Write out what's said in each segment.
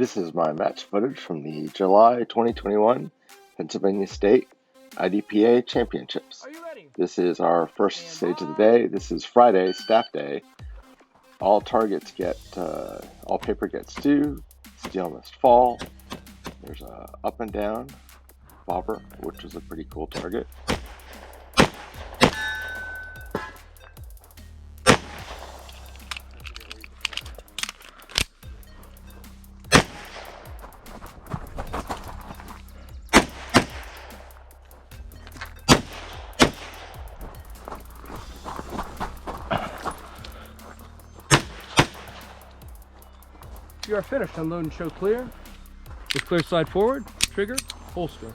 This is my match footage from the July 2021 Pennsylvania State IDPA Championships. This is our first stage of the day. This is Friday, staff day. All targets get, all paper gets 2, steel must fall. There's a up and down bobber, which was a pretty cool target. You are finished. Unload and show clear. With clear slide forward, trigger, holster.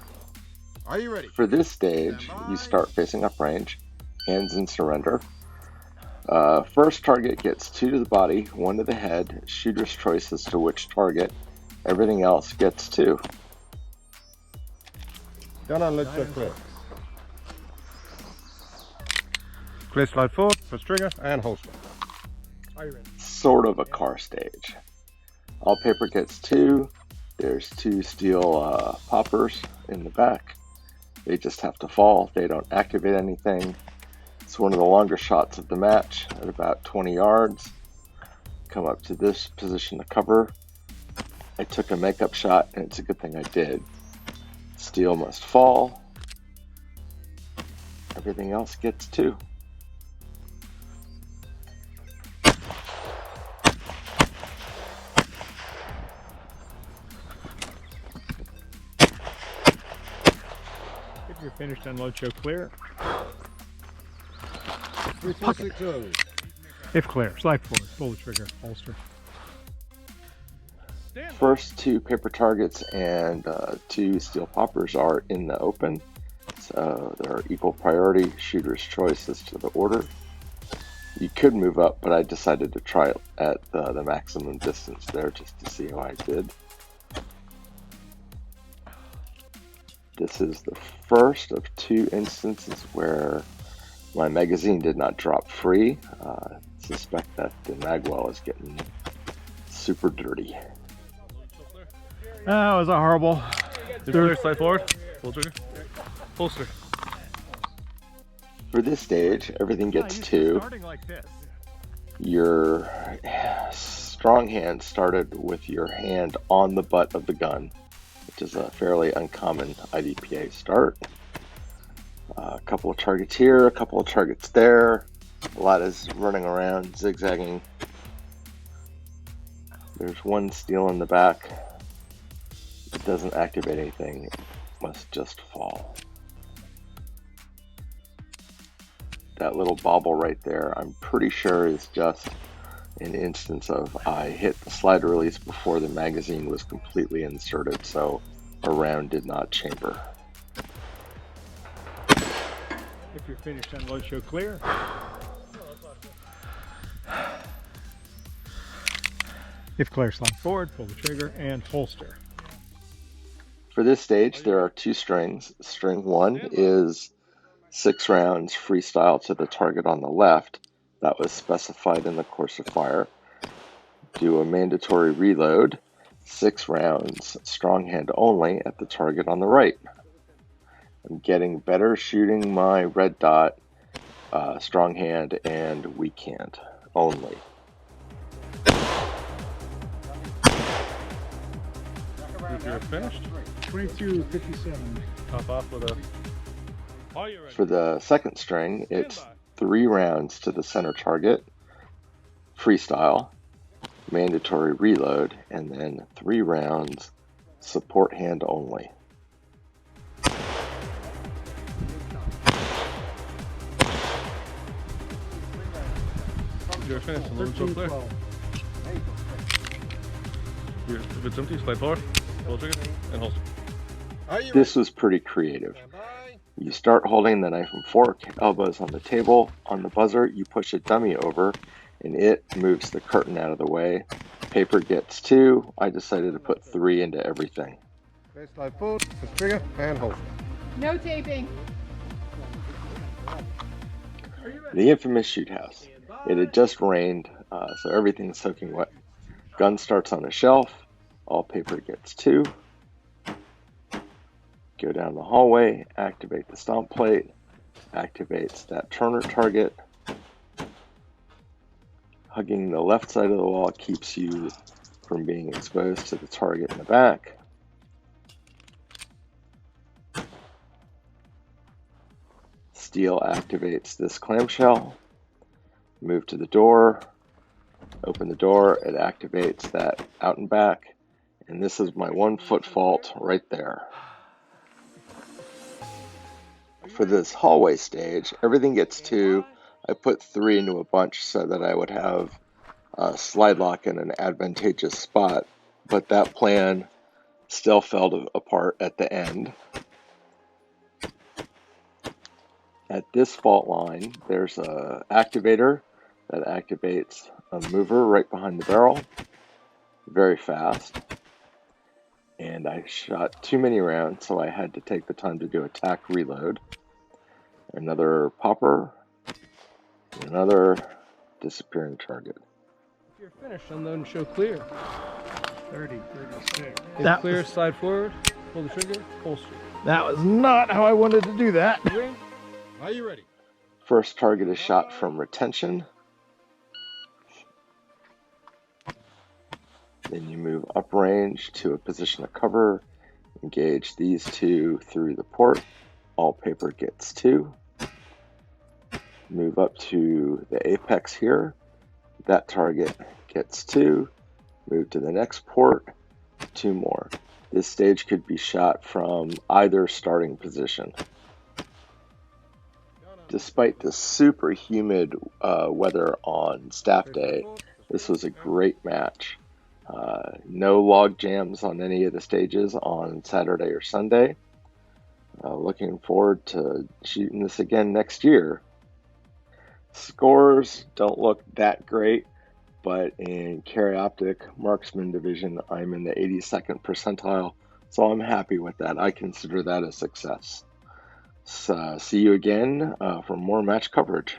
Are you ready? For this stage, you start facing up range, hands in surrender. First target gets 2 to the body, 1 to the head, shooter's choice as to which target. Everything else gets 2. Gun on, let's go clear. Clear slide forward, press trigger and holster. Are you ready? Sort of a car stage. All paper gets 2. There's 2 steel poppers in the back. They just have to fall. They don't activate anything. It's one of the longer shots of the match at about 20 yards. Come up to this position to cover. I took a makeup shot, and it's a good thing I did. Steel must fall. Everything else gets 2. If you're finished, unload, show clear. 3, 4, 6, early. If clear, slide forward, pull the trigger, holster. First 2 paper targets and 2 steel poppers are in the open, so they're equal priority, shooter's choice as to the order. You could move up, but I decided to try it at the maximum distance there just to see how I did. This is the first of 2 instances where my magazine did not drop free. I suspect that the magwell is getting super dirty. That was a horrible. Clear slide forward, pull trigger, holster. For this stage, everything gets 2. Starting like this. Your strong hand started with your hand on the butt of the gun, which is a fairly uncommon IDPA start. A couple of targets here, a couple of targets there. A lot is running around, zigzagging. There's 1 steel in the back. It doesn't activate anything. It must just fall. That little bobble right there, I'm pretty sure is just an instance of I hit the slide release before the magazine was completely inserted, so a round did not chamber. If you're finished, unload, show clear. If clear, slide forward, pull the trigger and holster. For this stage, there are 2 strings. String 1 is 6 rounds freestyle to the target on the left. That was specified in the course of fire. Do a mandatory reload, 6 rounds strong hand only at the target on the right. I'm getting better shooting my red dot, strong hand, and weak hand only. If you're finished, 22:57. top off with a. Are you ready? For the second string, it's 3 rounds to the center target, freestyle, mandatory reload, and then 3 rounds support hand only. You're finished, unload, show clear. If it's empty, slide forward, pull the trigger and holster. Are you ready? This was pretty creative. You start holding the knife and fork, elbows on the table. On the buzzer, you push a dummy over, and it moves the curtain out of the way. Paper gets 2. I decided to put 3 into everything. Clear slide forward, press trigger and holster. No taping. The infamous shoot house. It had just rained, so everything's soaking wet. Gun starts on a shelf. All paper gets 2. Go down the hallway, activate the stomp plate, activates that Turner target. Hugging the left side of the wall keeps you from being exposed to the target in the back. Steel activates this clamshell. Move to the door, open the door, it activates that out and back, and this is my 1 foot fault right there. For this hallway stage, everything gets 2. I put 3 into a bunch so that I would have a slide lock in an advantageous spot, but that plan still fell apart at the end. At this fault line, there's an activator that activates a mover right behind the barrel, very fast. And I shot too many rounds, so I had to take the time to do a tack reload. Another popper, another disappearing target. If you're finished, unload and show clear. 30, 36. If clear, slide forward, pull the trigger, holster. That was not how I wanted to do that. Ring. Are you ready? First target is shot from retention. Then you move uprange to a position of cover. Engage these 2 through the port. All paper gets 2. Move up to the apex here. That target gets 2. Move to the next port. 2 more. This stage could be shot from either starting position. Despite the super humid weather on staff day, this was a great match. No log jams on any of the stages on Saturday or Sunday. Looking forward to shooting this again next year. Scores don't look that great, but in Carry-Optic Marksman Division, I'm in the 82nd percentile, so I'm happy with that. I consider that a success. So, see you again for more match coverage.